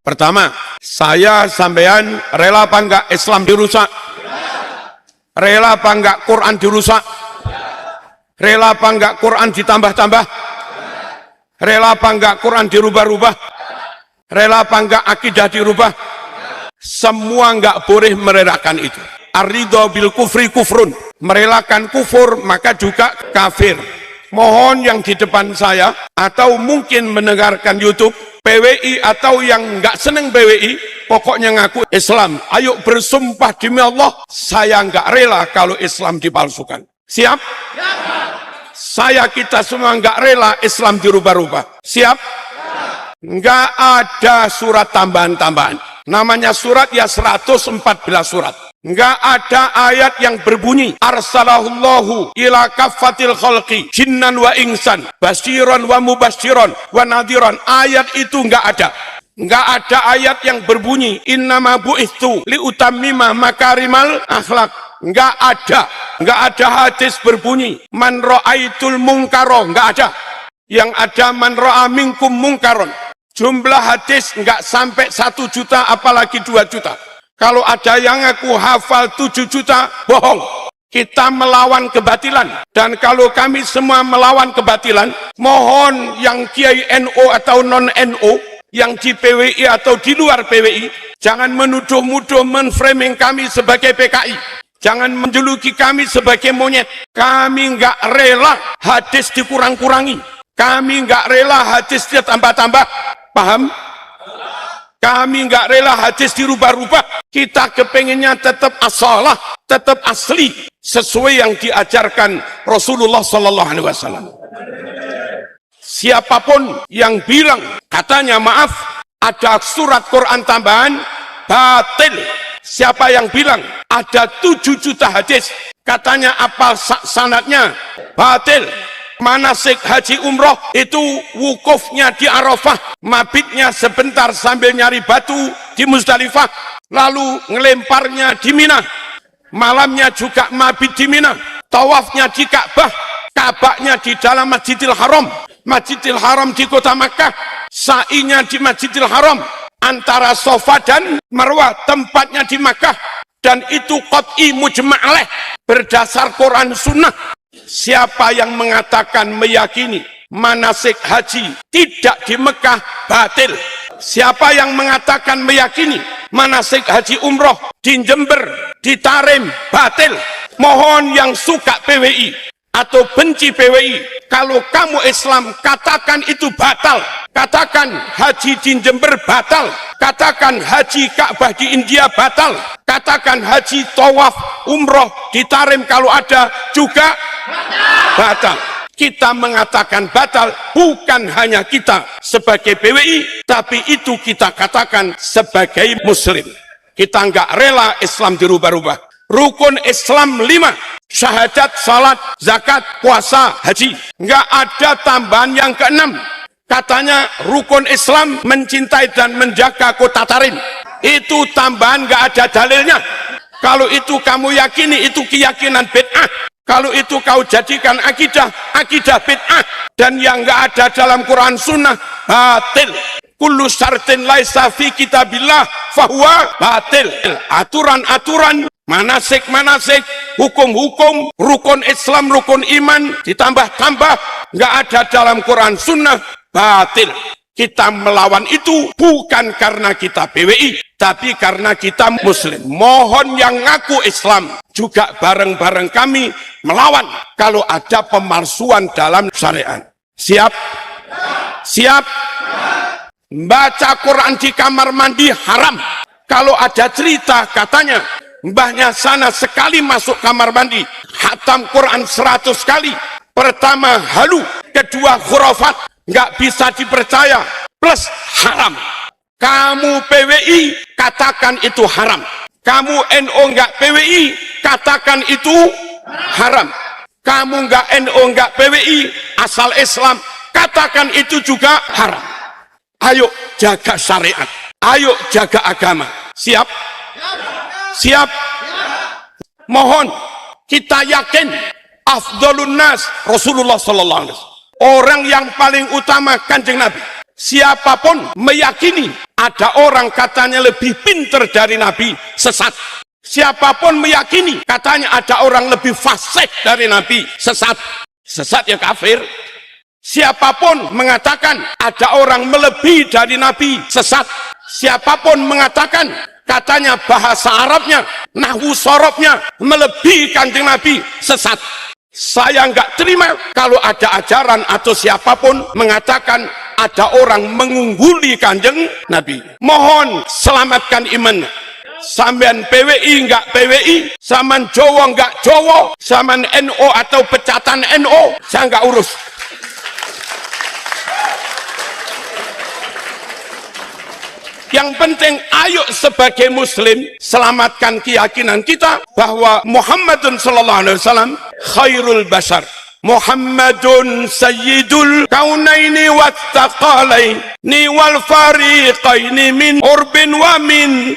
Pertama, saya sampean rela apa enggak Islam dirusak? Rela apa enggak Quran dirusak? Rela apa enggak Quran ditambah-tambah? Rela apa enggak Quran dirubah-rubah? Rela apa enggak akidah dirubah? Semua enggak boleh merelakan itu. Ar-ridho bil kufri kufrun. Merelakan kufur maka juga kafir. Mohon yang di depan saya atau mungkin mendengarkan YouTube PWI atau yang nggak seneng PWI, pokoknya ngaku Islam. Ayo bersumpah demi Allah, saya nggak rela kalau Islam dipalsukan. Siap? Saya kita semua nggak rela Islam dirubah-rubah. Siap? Nggak ada surat tambahan-tambahan. Namanya surat ya 114 surat. Nggak ada ayat yang berbunyi arsalahullahu ila kaffatil khalqi jinnan wa insan basyiran wa mubasyiran wa nadhiran. Ayat itu nggak ada. Nggak ada ayat yang berbunyi innama bu'itsu liutammima makarimal akhlak. Nggak ada hadis berbunyi man ra'aitul munkaro. Nggak ada. Yang ada man ra'a minkum munkaron. Jumlah hadis nggak sampai 1 juta apalagi 2 juta. Kalau ada yang aku hafal 7 juta, bohong. Kita melawan kebatilan. Dan kalau kami semua melawan kebatilan, mohon yang Kiai NU atau non-NU, yang di PWI atau di luar PWI, jangan menuduh-nuduh menframing kami sebagai PKI. Jangan menjuluki kami sebagai monyet. Kami nggak rela hadis dikurang-kurangi. Kami nggak rela hadis ditambah-tambah. Paham? Kami nggak rela hadis dirubah-rubah. Kita kepengennya tetap asalah, tetap asli, sesuai yang diajarkan Rasulullah Sallallahu Alaihi Wasallam. Siapapun yang bilang katanya maaf ada surat Quran tambahan, batil. Siapa yang bilang ada 7 juta hadis katanya apal sanadnya, batil. Manasik haji umroh itu wukufnya di Arafah, mabitnya sebentar sambil nyari batu di Muzdalifah, lalu ngelemparnya di Mina, malamnya juga mabit di Mina, tawafnya di Ka'bah, Ka'bahnya di dalam Masjidil Haram di kota Makkah, sa'inya di Masjidil Haram, antara Safa dan Marwah tempatnya di Makkah, dan itu qat'i mujma' alaih berdasar Quran Sunnah. Siapa yang mengatakan meyakini manasik haji tidak di Mekah, batil. Siapa yang mengatakan meyakini manasik haji umroh di Jember, di Tarim, batil. Mohon yang suka PWI atau benci PWI, kalau kamu Islam katakan itu batal. Katakan haji di Jember batal. Katakan haji Ka'bah di India batal. Katakan haji tawaf umroh di Tarim kalau ada juga batal. Kita mengatakan batal bukan hanya kita sebagai PWI, tapi itu kita katakan sebagai muslim. Kita nggak rela Islam dirubah-rubah. Rukun Islam 5, syahadat, salat, zakat, puasa, haji. Nggak ada tambahan yang ke-6. Katanya rukun Islam mencintai dan menjaga kota Tarim. Itu tambahan nggak ada dalilnya. Kalau itu kamu yakini, itu keyakinan bid'ah. Kalau itu kau jadikan akidah bid'ah. Dan yang nggak ada dalam Quran Sunnah, batil. Kullu syartin laisa fi kitabillah fahuwa batil. Aturan-aturan, manasik-manasik, hukum-hukum, rukun Islam, rukun iman, ditambah-tambah, nggak ada dalam Quran Sunnah, batil. Kita melawan itu bukan karena kita PWI, tapi karena kita muslim. Mohon yang ngaku Islam juga bareng-bareng kami melawan kalau ada pemalsuan dalam syariat. Siap? Siap? Baca Quran di kamar mandi haram. Kalau ada cerita katanya mbahnya sana sekali masuk kamar mandi khatam Quran 100 kali. Pertama halu, kedua khurafat, nggak bisa dipercaya, plus haram. Kamu PWI katakan itu haram. Kamu NU nggak PWI katakan itu haram. Kamu nggak NU nggak PWI asal Islam katakan itu juga haram. Ayo jaga syariat, ayo jaga agama. Siap? Siap? Mohon kita yakin afdhalun nas Rasulullah sallallahu alaihi wasallam. Orang yang paling utama Kanjeng Nabi. Siapapun meyakini ada orang katanya lebih pinter dari Nabi, sesat. Siapapun meyakini katanya ada orang lebih fasih dari Nabi, sesat. Sesat ya kafir. Siapapun mengatakan ada orang melebihi dari Nabi, sesat. Siapapun mengatakan katanya bahasa Arabnya, nahwu sorobnya melebihi Kanjeng Nabi, sesat. Saya nggak terima kalau ada ajaran atau siapapun mengatakan ada orang mengungguli Kanjeng Nabi. Mohon selamatkan iman. Sampean PWI nggak PWI, sampean Jowo nggak Jowo, sampean NO atau pecatan NO, saya nggak urus. Yang penting ayo sebagai muslim selamatkan keyakinan kita bahwa Muhammadun sallallahu alaihi wasallam khairul bashar. Muhammadun sayyidul kaunaini wattaqalaini wal fariqaini min urbin wa min.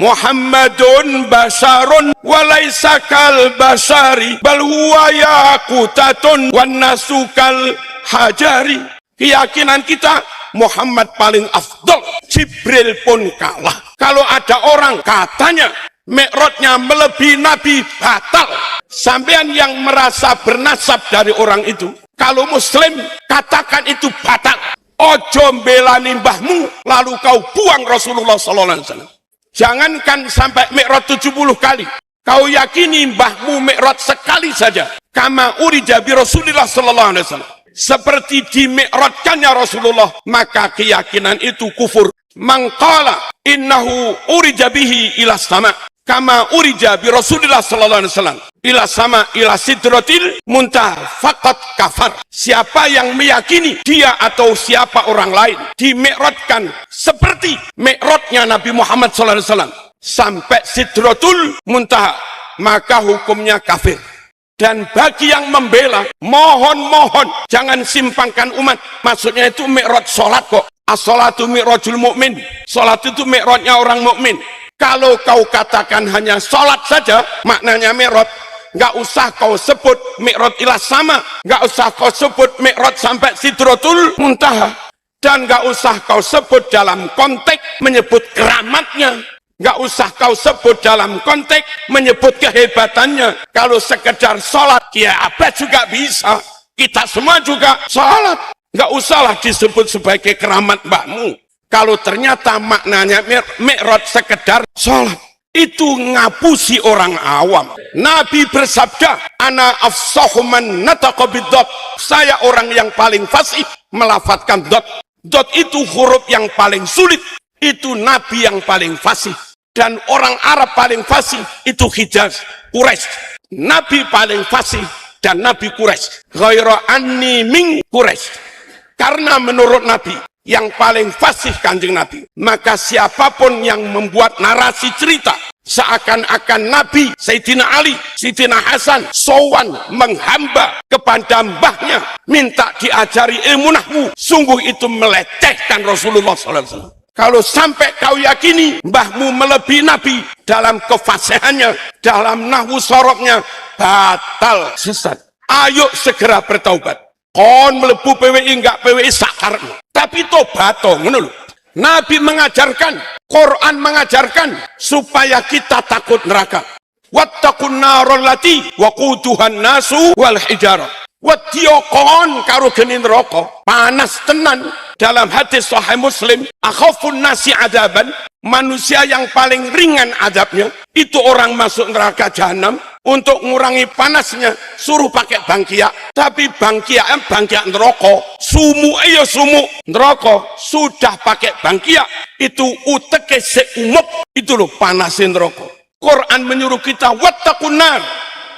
Muhammadun basharun walaysa kal bashari bal huwa yaqutatun wan nasukal hajari. Keyakinan kita Muhammad paling afdal, Jibril pun kalah. Kalau ada orang katanya Mi'rajnya melebihi Nabi, batal. Sampean yang merasa bernasab dari orang itu, kalau muslim katakan itu batal. Ojo mbelani mbahmu lalu kau buang Rasulullah sallallahu alaihi wasallam. Jangankan sampai Mi'raj 70 kali, kau yakini mbahmu Mi'raj sekali saja. Kama urija bi Rasulillah sallallahu alaihi wasallam, seperti dimi'rajkannya Rasulullah, maka keyakinan itu kufur. Mangqala innahu urija bihi ila sama kama urija bi Rasulillah sallallahu alaihi wasallam ila sama ila sidratil muntaha faqat kafar. Siapa yang meyakini dia atau siapa orang lain dimi'rajkan seperti mi'rajnya Nabi Muhammad sallallahu alaihi wasallam sampai sidratul muntaha, maka hukumnya kafir. Dan bagi yang membela, mohon jangan simpangkan umat. Maksudnya itu mi'raj salat kok. As-salatu mi'rajul mu'min. Salat itu mi'rajnya orang mukmin. Kalau kau katakan hanya salat saja maknanya mi'raj, nggak usah kau sebut mi'raj ila sama, nggak usah kau sebut mi'raj sampai sidratul muntaha, dan nggak usah kau sebut dalam konteks menyebut keramatnya. Nggak usah kau sebut dalam konteks menyebut kehebatannya. Kalau sekedar sholat, ya apa juga bisa. Kita semua juga sholat. Nggak usahlah disebut sebagai keramat mbakmu. Kalau ternyata maknanya mi'raj sekedar sholat, itu ngapusi orang awam. Nabi bersabda, ana afsahu man nataqa bid-dot. Saya orang yang paling fasih melafadzkan dot. Dot itu huruf yang paling sulit. Itu Nabi yang paling fasih. Dan orang Arab paling fasih itu Hijaz, Quraisy. Nabi paling fasih dan Nabi Quraisy. Ghaira anni min Quraisy. Karena menurut Nabi yang paling fasih Kanjeng Nabi, maka siapapun yang membuat narasi cerita seakan-akan Nabi Sayyidina Ali, Sayyidina Hasan sowan menghamba kepada mbahnya minta diajari ilmu nahwu, sungguh itu melecehkan Rasulullah SAW. Kalau sampai kau yakini mbahmu melebihi Nabi dalam kefasihannya, dalam nahwu sorobnya, batal, sesat. Ayo segera bertaubat. Kon melebu PWI enggak PWI sakarmu, tapi tobat ngono lho. Nabi mengajarkan, Quran mengajarkan supaya kita takut neraka. Wattaqun narol lati waquduhan nasu wal hijarah. Wadiyo kon karo geni neraka, panas tenan. Dalam hadis Sahih Muslim, akhafun nasi adaban, manusia yang paling ringan adabnya itu orang masuk neraka jahanam. Untuk mengurangi panasnya suruh pakai bangkia, tapi bangkia neraka, sumu sumu neraka, sudah pakai bangkia itu uteke seumuk, itu loh panasin neraka. Quran menyuruh kita wattaqun nar,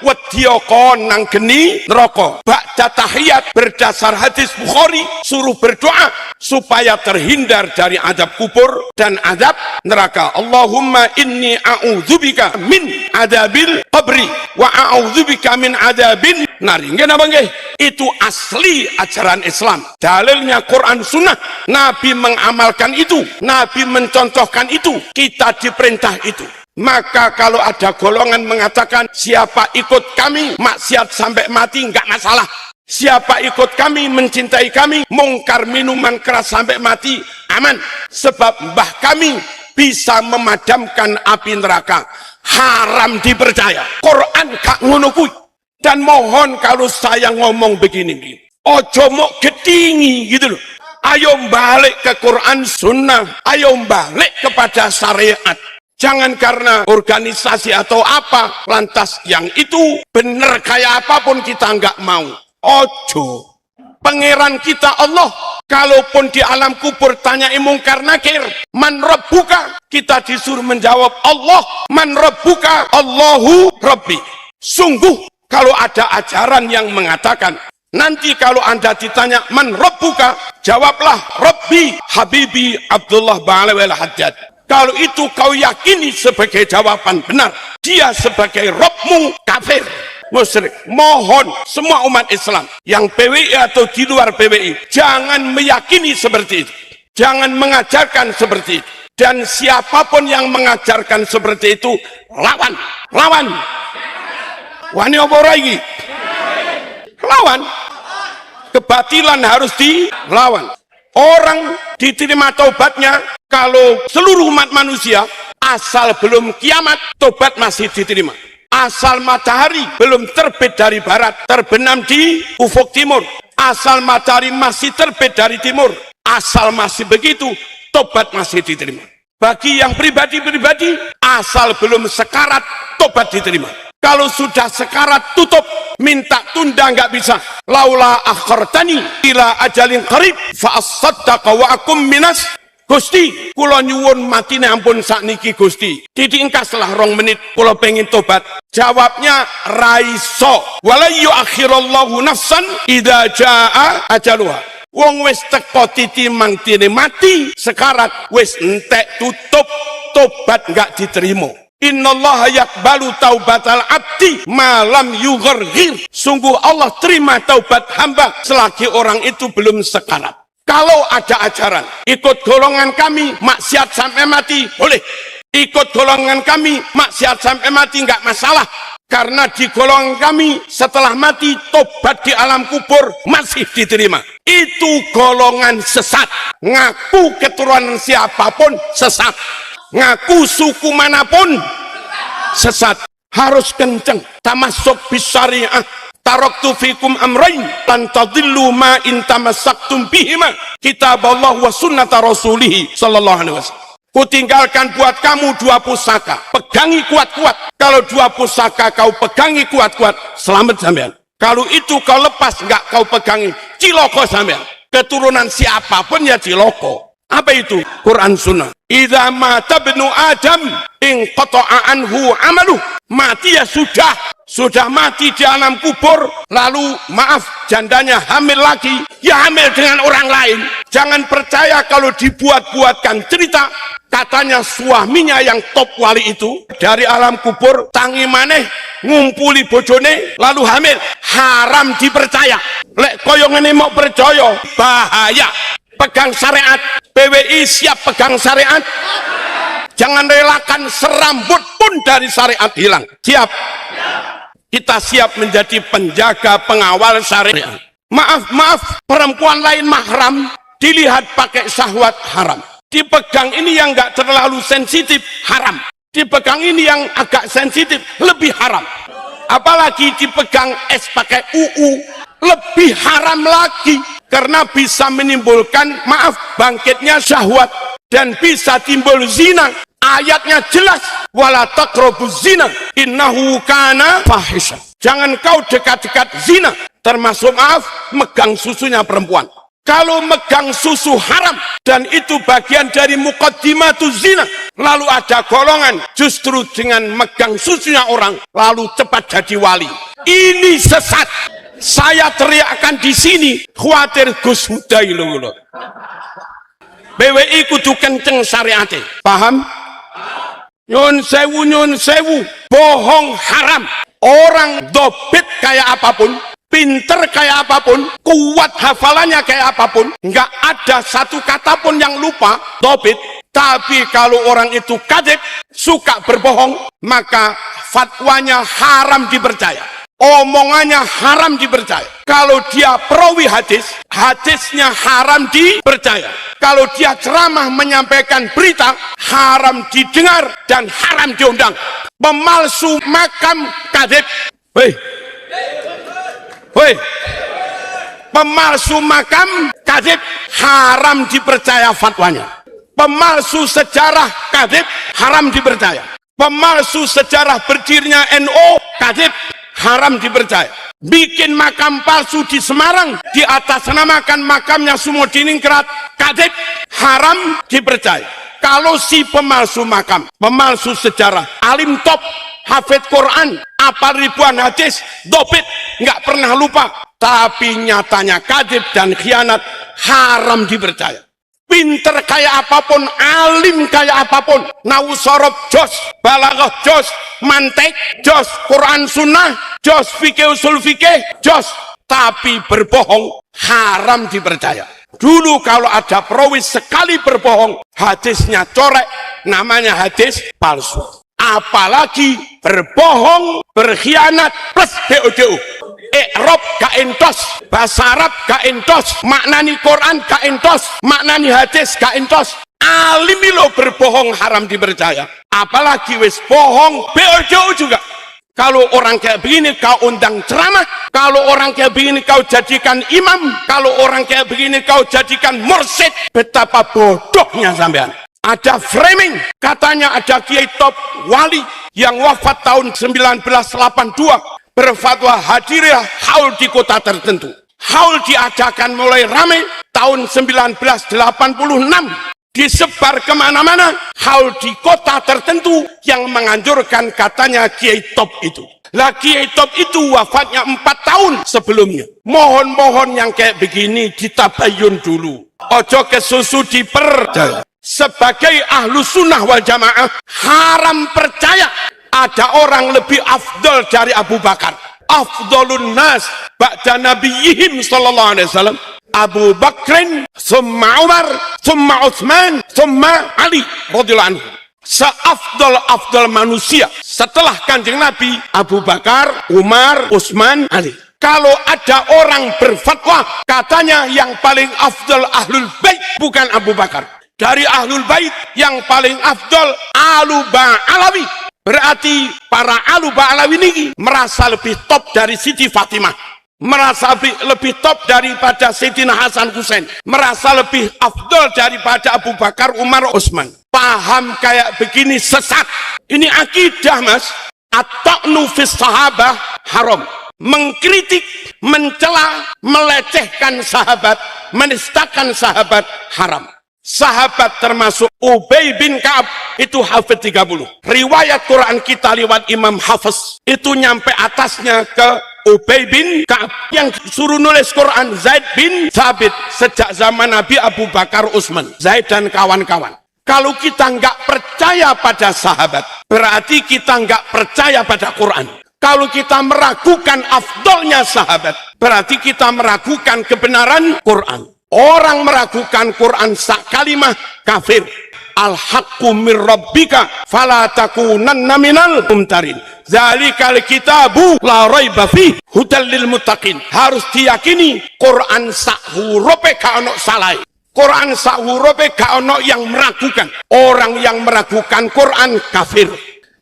wadiyokon nang geni neraka. Ba'da tahiyat berdasar hadis Bukhari suruh berdoa supaya terhindar dari azab kubur dan azab neraka. Allahumma inni a'udzubika min adabil qabri wa a'udzubika min adabin nari. Nggih napa nggih? Itu asli ajaran Islam. Dalilnya Quran Sunnah. Nabi mengamalkan itu, Nabi mencontohkan itu, kita diperintah itu. Maka kalau ada golongan mengatakan siapa ikut kami maksiat sampai mati, enggak masalah. Siapa ikut kami, mencintai kami, mungkar minuman keras sampai mati, aman. Sebab mbah kami bisa memadamkan api neraka. Haram dipercaya. Quran gak ngono kuwi. Dan mohon kalau saya ngomong begini, ojo mok gedingi gitu loh. Ayo balik ke Quran Sunnah, ayo balik kepada syariat. Jangan karena organisasi atau apa, lantas yang itu benar kayak apapun kita nggak mau. Ojo. Pangeran kita Allah, kalaupun di alam kubur tanya mungkar nakir, man rabbuka, kita disuruh menjawab Allah, man rabbuka, Allahu Rabbi. Sungguh kalau ada ajaran yang mengatakan, nanti kalau Anda ditanya man rabbuka, jawablah Rabbi Habibi Abdullah Ba'alawil Haddad. Kalau itu kau yakini sebagai jawaban benar, dia sebagai Rabbmu kafir, musyrik. Mohon semua umat Islam yang PWI atau di luar PWI jangan meyakini seperti itu, jangan mengajarkan seperti itu. Dan siapapun yang mengajarkan seperti itu, lawan. Wani apa lagi? Lawan. Kebatilan harus dilawan. Orang diterima taubatnya kalau seluruh umat manusia, asal belum kiamat, taubat masih diterima. Asal matahari belum terbit dari barat, terbenam di ufuk timur. Asal matahari masih terbit dari timur, asal masih begitu, taubat masih diterima. Bagi yang pribadi-pribadi, asal belum sekarat, taubat diterima. Kalau sudah sekarat, tutup, minta tunda nggak bisa. Laula akhartani ila ajalin qarib fa as-saddaqa wa akum minas. Gusti, kula nyuwun matine ampun sakniki Gusti. Didingkaslah 2 menit kula pengen tobat. Jawabnya raiso. Wala yuakhirallahu nafsan idza jaa ajaluha. Wong wis teko titi mangtine mati, sekarat wis entek, tutup, tobat enggak diterima. Innallaha yaqbalu taubatal abdi malam yugharghir. Sungguh Allah terima taubat hamba selagi orang itu belum sekarat. Kalau ada ajaran ikut golongan kami maksiat sampai mati, boleh. Ikut golongan kami maksiat sampai mati enggak masalah. Karena di golongan kami setelah mati tobat di alam kubur masih diterima. Itu golongan sesat. Ngaku keturunan siapapun sesat. Ngaku suku manapun sesat. Harus kenceng. Tamasuk bisyariah. Taraktu fikum amrain lan tadillu ma in tamassaktum bihima. Kitab Allah wa sunnata rasulih sallallahu alaihi wasallam. Kutinggalkan buat kamu 2 pusaka. Pegangi kuat-kuat. Kalau 2 pusaka kau pegangi kuat-kuat, selamat sampean. Kalau itu kau lepas, enggak kau pegangi, ciloko sampean. Keturunan siapapun ya ciloko. Apa itu? Quran Sunnah. Idza mata ibnu Adam in qata'a anhu amaluh. Mati ya sudah mati di alam kubur, lalu maaf jandanya hamil lagi, ya hamil dengan orang lain. Jangan percaya kalau dibuat-buatkan cerita, katanya suaminya yang top wali itu dari alam kubur tangi maneh ngumpuli bojone lalu hamil. Haram dipercaya. Lek koyo ngene mau percaya bahaya. Pegang syariat. PWI siap pegang syariat. Jangan relakan serambut pun dari syariat hilang. Siap. Kita siap menjadi penjaga pengawal syariat. Maaf, perempuan lain mahram dilihat pakai syahwat haram. Dipegang ini yang nggak terlalu sensitif haram. Dipegang ini yang agak sensitif lebih haram. Apalagi dipegang es pakai lebih haram lagi. Karena bisa menimbulkan bangkitnya syahwat dan bisa timbul zina. Ayatnya jelas, wala taqrabuz zina innahu kana fahisha. Jangan kau dekat-dekat zina, termasuk megang susunya perempuan. Kalau megang susu haram dan itu bagian dari muqaddimatuz zina, lalu ada golongan justru dengan megang susunya orang lalu cepat jadi wali. Ini sesat. Saya teriakkan di sini, khawatir Gus Hudai loh. BWI kudu kenceng syariate. Paham? Nyun sewu, bohong haram. Orang dobit kayak apapun, pinter kayak apapun, kuat hafalannya kayak apapun, nggak ada satu kata pun yang lupa, dobit. Tapi kalau orang itu kadzib, suka berbohong, maka fatwanya haram dipercaya. omongannya haram dipercaya. Kalau dia perawi hadis, hadisnya haram dipercaya. Kalau dia ceramah menyampaikan berita, haram didengar dan haram diundang. Pemalsu makam kadzib. Hei, pemalsu makam kadzib haram dipercaya fatwanya. Pemalsu sejarah kadzib haram dipercaya. Pemalsu sejarah berdirinya NU kadzib haram dipercaya. Bikin makam palsu di Semarang di atas namakan makamnya Sumodiningrat kadzib haram dipercaya. Kalau si pemalsu makam, pemalsu sejarah, alim top, hafid Quran, apal ribuan hadis, dobit, nggak pernah lupa, tapi nyatanya kadzib dan khianat, haram dipercaya. Pinter kayak apapun, alim kayak apapun, nahu sorob jos, balaghah jos, mantek jos, Quran sunnah jos, fikih usul fikih jos, tapi berbohong haram dipercaya. Dulu kalau ada perawi sekali berbohong, hadisnya corek, namanya hadis palsu. Apalagi berbohong, berkhianat plus BODO. I'rab gak entos, bahasa Arab gak entos, maknani Quran gak entos, maknani hadis gak entos. Alimi lo berbohong haram dipercaya. Apalagi wis bohong BODO juga. Kalau orang kayak begini kau undang ceramah, kalau orang kayak begini kau jadikan imam, kalau orang kayak begini kau jadikan mursyid, betapa bodohnya sampean. Ada framing, katanya ada kiai top wali yang wafat tahun 1982, berfatwa hadirah haul di kota tertentu. Haul diadakan mulai ramai tahun 1986, disebar kemana-mana, haul di kota tertentu yang menganjurkan katanya kiai top itu. Lah kiai top itu wafatnya 4 tahun sebelumnya. Mohon-mohon yang kayak begini ditabayun dulu. Ojo kesusu dipercaya. Sebagai ahlu sunnah wal jamaah, haram percaya ada orang lebih afdol dari Abu Bakar. Afdolun nas ba'da nabiyihim sallallahu alaihi wasallam Abu Bakrin, summa Umar, summa Utsman, summa Ali radhiyallahu anhu. Seafdol-afdol manusia setelah Kanjeng Nabi, Abu Bakar, Umar, Utsman, Ali. Kalau ada orang berfatwa katanya yang paling afdol ahlul bait bukan Abu Bakar, dari ahlul bait yang paling afdol Aluba Alawi, berarti para Aluba Alawi ini merasa lebih top dari Siti Fatimah, merasa lebih top daripada Sayyidina Hasan Husain, merasa lebih afdol daripada Abu Bakar, Umar, Utsman. Paham kayak begini sesat. Ini akidah, Mas. At-ta'nu fis sahabah haram. Mengkritik, mencela, melecehkan sahabat, menistakan sahabat haram. Sahabat termasuk Ubay bin Ka'ab itu hafid 30. Riwayat Quran kita lewat Imam Hafiz itu nyampe atasnya ke Ubay bin Ka'ab. Yang suruh nulis Quran Zaid bin Thabit sejak zaman Nabi, Abu Bakar, Utsman, Zaid dan kawan-kawan. Kalau kita nggak percaya pada sahabat, berarti kita nggak percaya pada Quran. Kalau kita meragukan afdolnya sahabat, berarti kita meragukan kebenaran Quran. Orang meragukan Quran sak kalimah kafir. Al-haqqu mir rabbika fala takunanna minal mumtarin. Zalikal kitabu la raiba fi hudal lil muttaqin. Harus diyakini Quran sak hurufe gak ono salah. Quran sak hurufe gak ono yang meragukan. Orang yang meragukan Quran kafir.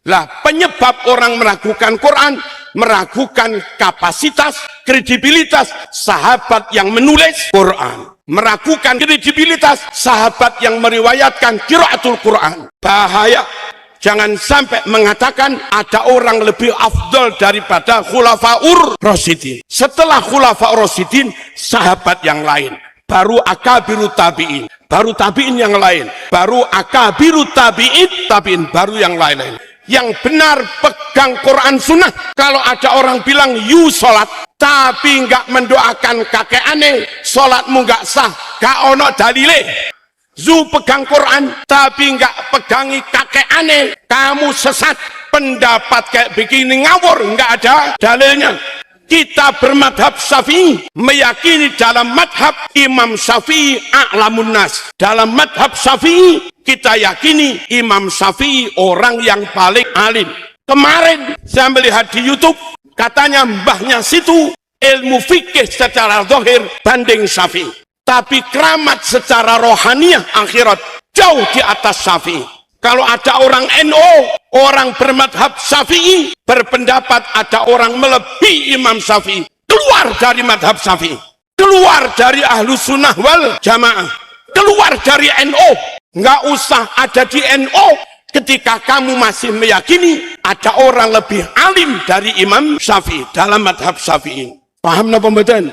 Lah penyebab orang meragukan Quran, meragukan kapasitas, kredibilitas sahabat yang menulis Quran, meragukan kredibilitas sahabat yang meriwayatkan qiraatul Quran. Bahaya. Jangan sampai mengatakan ada orang lebih afdol daripada khulafaur rasyidin. Setelah khulafaur rasyidin, sahabat yang lain, baru akabiru tabi'in, baru tabi'in yang lain, baru akabiru tabi'in, baru yang lain-lain. Yang benar pegang Quran sunnah. Kalau ada orang bilang you sholat tapi nggak mendoakan kakek aneh, sholatmu nggak sah, gak ono dalile. Zu pegang Quran tapi nggak pegangi kakek aneh, kamu sesat. Pendapat kayak begini ngawur, nggak ada dalilnya. Kita bermadhab Syafi'i, meyakini dalam madhab Imam Syafi'i a'lamun nas. Dalam madhab Syafi'i kita yakini Imam Syafi'i orang yang paling alim. Kemarin saya melihat di YouTube Katanya mbahnya situ ilmu fikih secara zahir banding Syafi'i. Tapi keramat secara rohaniah akhirat jauh di atas Syafi'i. Kalau ada orang NO, orang bermadhab Syafi'i, berpendapat ada orang melebihi Imam Syafi'i, keluar dari madhab Syafi'i, keluar dari Ahlus Sunnah wal Jamaah, keluar dari NO. Nggak usah ada di NO ketika kamu masih meyakini ada orang lebih alim dari Imam Syafi'i dalam madhab Syafi'i. Paham napa mboten?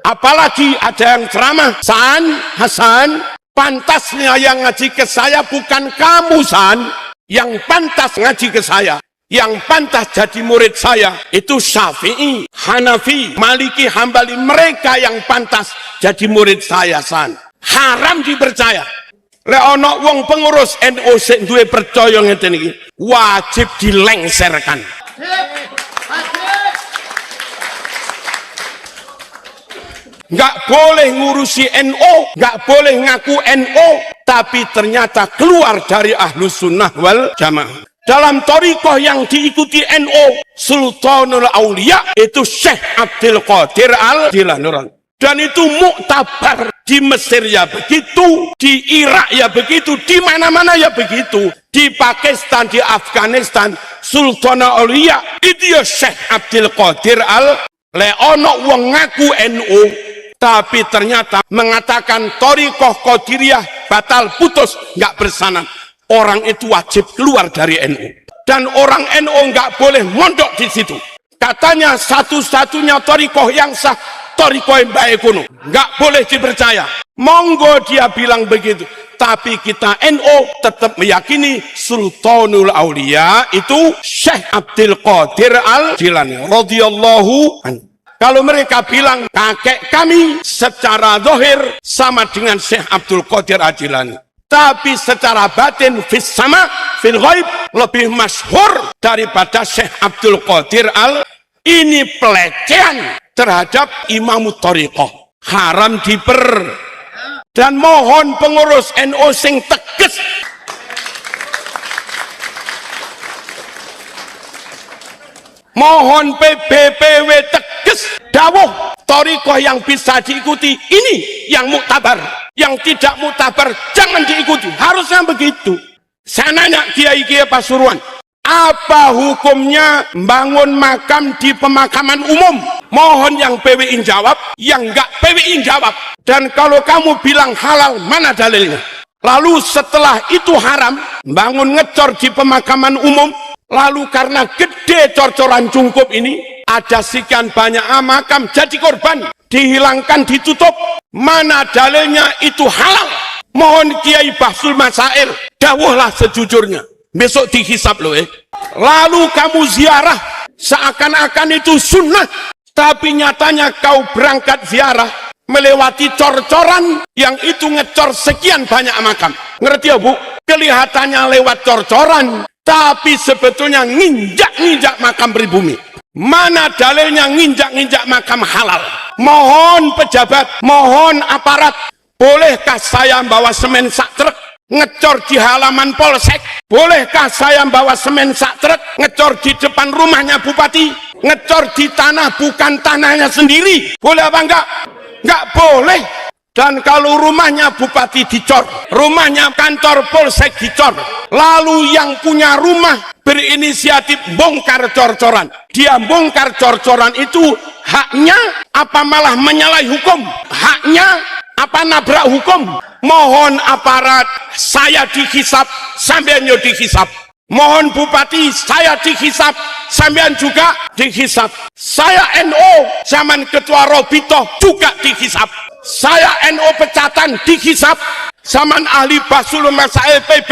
Apalagi ada yang ceramah, Hasan, pantasnya yang ngaji ke saya bukan kamu, San. Yang pantas ngaji ke saya, yang pantas jadi murid saya itu Syafi'i, Hanafi, Maliki, Hambali. Mereka yang pantas jadi murid saya, San. Haram dipercaya. Lek ana wong pengurus NU sing duwe percaya ngeten iki, wajib dilengserkan. Nggak boleh ngurusi NU, nggak boleh ngaku NU, tapi ternyata keluar dari Ahlus Sunnah wal Jamaah. Dalam thariqah yang diikuti NU, Sultanul Aulia itu Syekh Abdul Qadir Al-Jilani. Dan itu muktabar. Di Mesir ya begitu, di Irak ya begitu, di mana-mana ya begitu. Di Pakistan, di Afghanistan, Sultanul Aulia itu ya Syekh Abdul Qadir Al-Leono wong ngaku NU. Tapi ternyata mengatakan thariqah Qadiriyah batal, putus, nggak bersanad. Orang itu wajib keluar dari NU. Dan orang NU nggak boleh mondok di situ. Katanya satu-satunya thariqah yang sah, thariqah Mbah Kuno. Nggak boleh dipercaya. Monggo dia bilang begitu. Tapi kita NU tetap meyakini Sultanul Aulia itu Syekh Abdul Qadir Al-Jilani radhiyallahu anhu. Kalau mereka bilang kakek kami secara zahir sama dengan Syekh Abdul Qadir Al-Jilani, tapi secara batin fis sama fil ghaib lebih masyhur daripada Syekh Abdul Qadir ini pelecehan terhadap Imam Thariqah, haram dan mohon pengurus NU sing tegas. Mohon PBPW tegas dawuh thariqah yang bisa diikuti ini yang muktabar, yang tidak muktabar jangan diikuti. Harusnya begitu. Saya nanya Kiai-Kiai Pasuruan, apa hukumnya bangun makam di pemakaman umum? Mohon yang PWI jawab, yang enggak PWI jawab. Dan kalau kamu bilang halal, mana dalilnya? Lalu setelah itu haram, bangun ngecor di pemakaman umum, lalu karena gede cor-coran cungkup ini, ada sekian banyak makam jadi korban, dihilangkan, ditutup. Mana dalilnya itu halal? Mohon Kiai Bahsul Masail, dawuhlah sejujurnya. Besok dihisap loh. Lalu kamu ziarah, seakan-akan itu sunnah. Tapi nyatanya kau berangkat ziarah, melewati cor-coran yang itu ngecor sekian banyak makam. Ngerti ya Bu? Kelihatannya lewat cor-coran, tapi sebetulnya nginjak-nginjak makam pribumi. Mana dalilnya nginjak-nginjak makam halal? Mohon pejabat, mohon aparat, bolehkah saya bawa semen sak truk ngecor di halaman polsek? Bolehkah saya bawa semen sak truk ngecor di depan rumahnya bupati? Ngecor di tanah bukan tanahnya sendiri? Boleh apa enggak? Enggak boleh. Dan kalau rumahnya bupati dicor, rumahnya kantor polsek dicor, lalu yang punya rumah berinisiatif bongkar cor-coran, dia bongkar cor-coran itu haknya apa malah menyalahi hukum? Haknya apa nabrak hukum? Mohon aparat, saya dihisap, sampean yo dihisap. Mohon bupati, saya dihisap, sampean juga dihisap. Saya NU zaman ketua Robito juga dihisap. Saya NU Pecatan dihisap, zaman ahli Basul Masail PB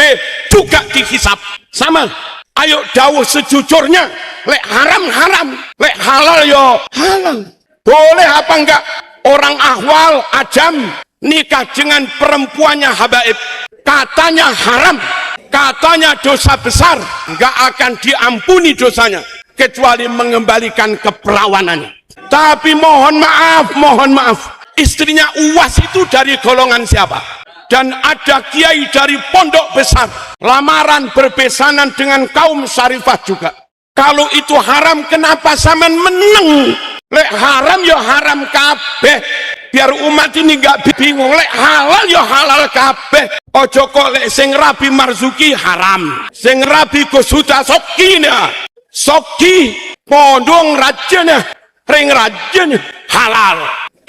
juga dihisap. Sama. Ayo dawuh sejujurnya, lek haram haram, lek halal yo halal. Boleh apa enggak orang ahwal ajam nikah dengan perempuannya habaib? Katanya haram, katanya dosa besar, enggak akan diampuni dosanya kecuali mengembalikan keperawanannya. Tapi mohon maaf, istrinya Uwas itu dari golongan siapa? Dan ada kiai dari pondok besar lamaran berbesanan dengan kaum syarifah juga. Kalau itu haram, kenapa sampean meneng? Lek haram ya haram kabeh. Biar umat ini gak bingung. Lek halal ya halal kabeh. Ojo kok lek sing Rabi Marzuki haram, sing Rabi Gosuda Sokina Soki pondong rajanya ring rajanya halal.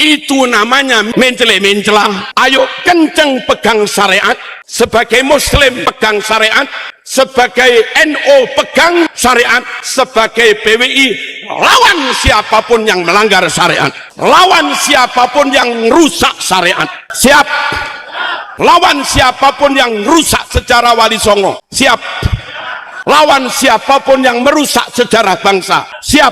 Itu namanya mencela. Ayo kenceng pegang syariat. Sebagai muslim pegang syariat, sebagai NO pegang syariat, sebagai PWI lawan siapapun yang melanggar syariat, lawan siapapun yang rusak syariat. Siap. Lawan siapapun yang rusak sejarah Wali Songo. Siap. Lawan siapapun yang merusak sejarah bangsa. Siap.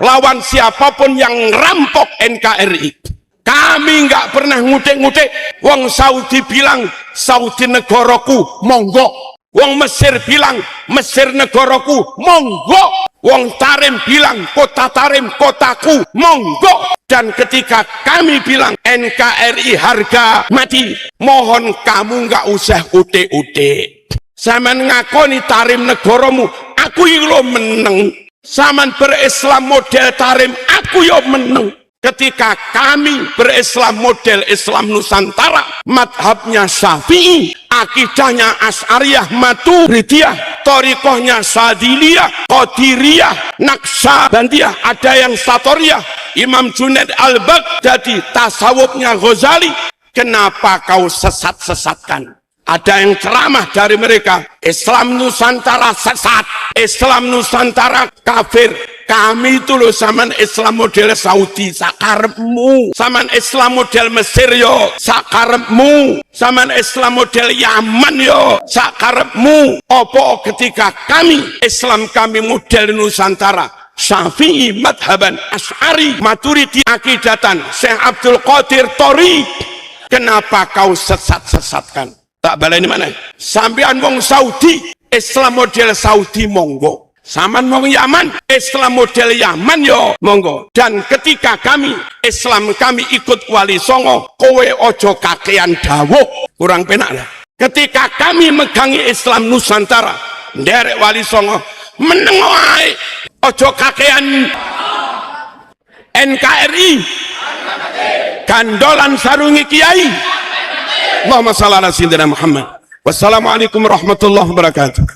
Lawan siapapun yang rampok NKRI. Kami nggak pernah ngutik-ngutik. Wong Saudi bilang Saudi negaraku, monggo. Wong Mesir bilang Mesir negaraku, monggo. Wong Tarim bilang kota Tarim kotaku, monggo. Dan ketika kami bilang NKRI harga mati, mohon kamu nggak usah utik-utik. Saman ngakoni Tarim negaramu, aku yo meneng. Saman berislam model Tarim, aku yo meneng. Ketika kami berislam model Islam Nusantara, madhabnya Syafi'i, akidahnya Asy'ariyah Maturidiyah, thariqahnya Sadiliyah, Qadiriyah, Naqsabandiyah, ada yang Satoriyah, Imam Junaid Al-Baghdadi, tasawufnya Ghazali. Kenapa kau sesat-sesatkan? Ada yang ceramah dari mereka, Islam Nusantara sesat, Islam Nusantara kafir. Kami itu loh saman Islam model Saudi sakarepmu, saman Islam model Mesir yo sakarepmu, saman Islam model Yaman yo sakarepmu. Opo ketika kami Islam kami model Nusantara Syafi'i madhaban, Asy'ari Maturidi akidatan, Syekh Abdul Qadir Tori. Kenapa kau sesat-sesatkan? Tak baleni mana? Sampean wong Saudi, Islam model Saudi monggo. Saman wong Yaman, Islam model Yaman yo monggo. Dan ketika kami Islam kami ikut Wali Songo, kowe ojo kakean dawuh, kurang penak lah. Ketika kami megangi Islam Nusantara, nderek Wali Songo, meneng wae, ojo kakean NKRI, gandolan sarungi kiai. Allahumma shalli ala sayyidina Muhammad. Wassalamualaikum warahmatullahi wabarakatuh.